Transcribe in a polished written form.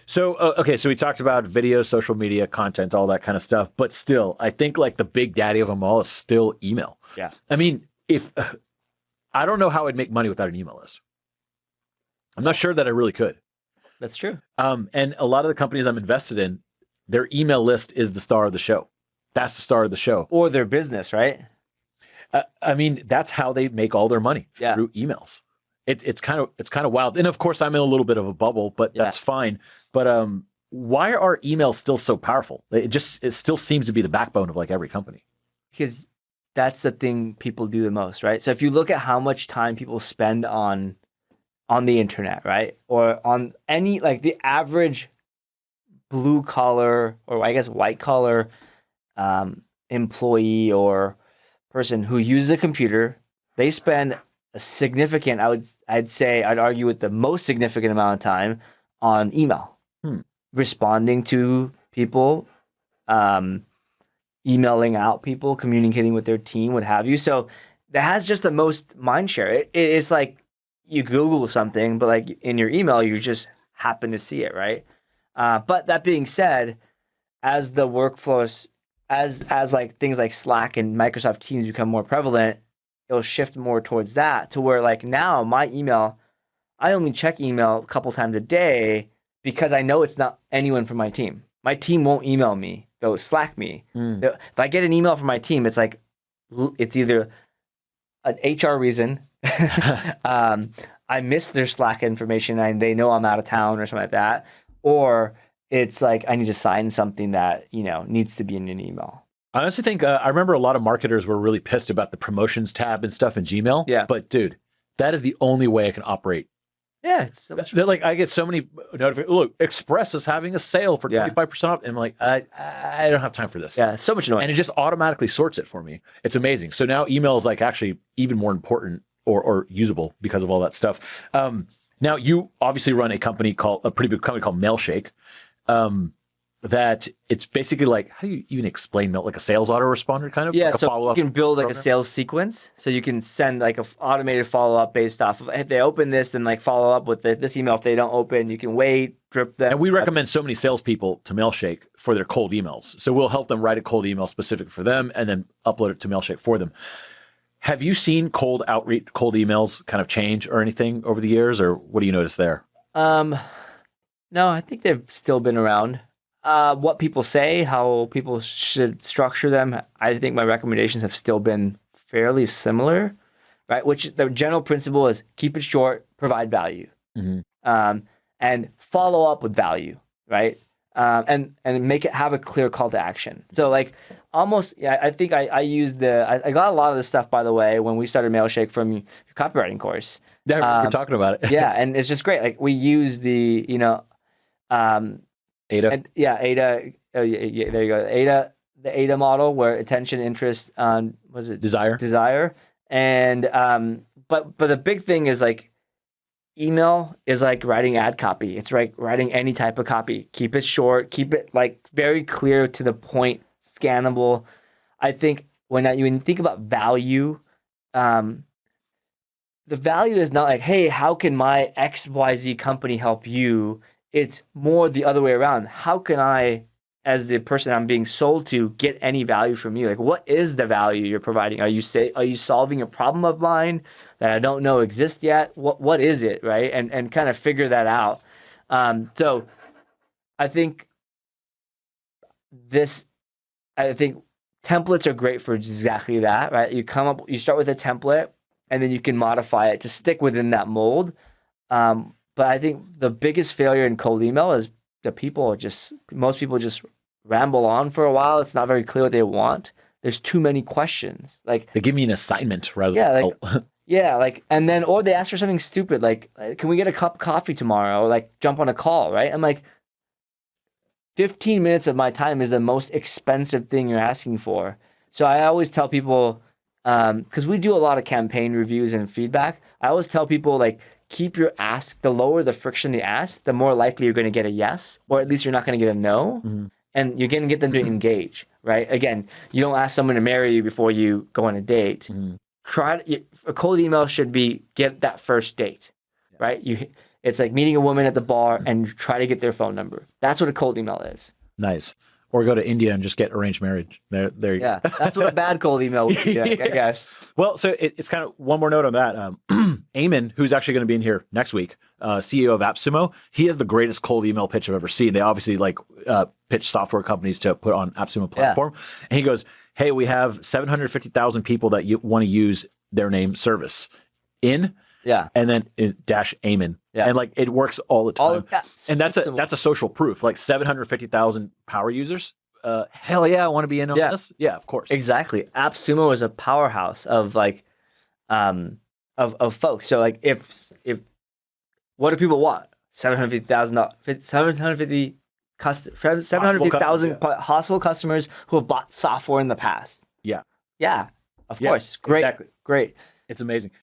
So, okay, so we talked about video, social media, content, all that kind of stuff, but still, I think like the big daddy of them all is still email. Yeah. I mean, if I don't know how I'd make money without an email list. I'm not sure that I really could. That's true. And a lot of the companies I'm invested in, their email list is the star of the show. That's the star of the show. Or their business, right? I mean, that's how they make all their money, through emails. It's kind of wild. And of course, I'm in a little bit of a bubble, but that's fine. But why are emails still so powerful? It still seems to be the backbone of like every company. Because that's the thing people do the most, right? So if you look at how much time people spend on the internet, right? Or on any, like the average blue collar, or I guess white collar employee or person who uses a computer, they spend a significant, I'd argue with the most significant amount of time on email, responding to people, emailing out people, communicating with their team, what have you. So that has just the most mind share. It's like you Google something, but like in your email, you just happen to see it, right? But that being said, as the workflows, as like things like Slack and Microsoft Teams become more prevalent, it'll shift more towards that, to where like now my email, I only check email a couple times a day because I know it's not anyone from my team. My team won't email me. They'll Slack me. If I get an email from my team, it's like, it's either an HR reason, I missed their Slack information and they know I'm out of town or something like that, or it's like I need to sign something that, needs to be in an email. I honestly think, I remember a lot of marketers were really pissed about the promotions tab and stuff in Gmail. Yeah. But dude, that is the only way I can operate. Yeah. It's so They're like, I get so many notifications. Look, Express is having a sale for 25% off. And I'm like, I don't have time for this. Yeah, it's so much annoying. And it just automatically sorts it for me. It's amazing. So now email is like actually even more important or usable because of all that stuff. Now you obviously run a pretty big company called Mailshake. That it's basically like, how do you even explain Mail? Like a sales autoresponder kind of? Yeah, like a so follow-up you can build like program? a sales sequence. So you can send like a automated follow-up based off of, if they open this, then like follow up with this email. If they don't open, you can wait, drip them. And we recommend so many salespeople to Mailshake for their cold emails. So we'll help them write a cold email specific for them and then upload it to Mailshake for them. Have you seen cold emails kind of change or anything over the years, or what do you notice there? No, I think they've still been around. What people say, how people should structure them, I think my recommendations have still been fairly similar, right? Which the general principle is keep it short, provide value, and follow up with value, right? And make it have a clear call to action. So like almost, I think I used I got a lot of this stuff, by the way, when we started Mailshake from your copywriting course. Yeah, we're talking about it. Yeah, and it's just great. Like we use the, Ada. And, Ada. Oh, yeah, there you go. Ada, the Ada model, where attention, interest, was it desire, and but the big thing is like, email is like writing ad copy. It's like writing any type of copy. Keep it short. Keep it like very clear to the point, scannable. I think when you think about value, the value is not like, hey, how can my XYZ company help you? It's more the other way around. How can I, as the person I'm being sold to, get any value from you? Like, what is the value you're providing? Are you solving a problem of mine that I don't know exists yet? What is it, right? And kind of figure that out. So I think templates are great for exactly that, right? You start with a template and then you can modify it to stick within that mold. But I think the biggest failure in cold email is that most people just ramble on for a while. It's not very clear what they want. There's too many questions. Like they give me an assignment rather than help. Yeah, like, and then, or they ask for something stupid, like, can we get a cup of coffee tomorrow? Or like jump on a call, right? I'm like, 15 minutes of my time is the most expensive thing you're asking for. So I always tell people, because we do a lot of campaign reviews and feedback, I always tell people, like, keep your ask, the lower the friction the ask, the more likely you're going to get a yes, or at least you're not going to get a no. And you're going to get them to engage, right? Again, you don't ask someone to marry you before you go on a date. A cold email should be get that first date, right? It's like meeting a woman at the bar and try to get their phone number. That's what a cold email is. Nice. Or go to India and just get arranged marriage. There you go. Yeah, that's what a bad cold email would be, I guess. Well, so it's kind of one more note on that. Eamon, who's actually going to be in here next week, CEO of AppSumo, he has the greatest cold email pitch I've ever seen. They obviously pitch software companies to put on AppSumo platform. Yeah. And he goes, hey, we have 750,000 people that want to use their name service in. Yeah. And then dash Eamon. Yeah. And it works all the time. And that's a social proof. 750,000 power users. Hell yeah, I want to be in on this. Yeah, of course. Exactly. AppSumo is a powerhouse of of folks. So if what do people want? 750,000 household customers who have bought software in the past. Yeah. Yeah. Of course. Great. Exactly. Great. It's amazing.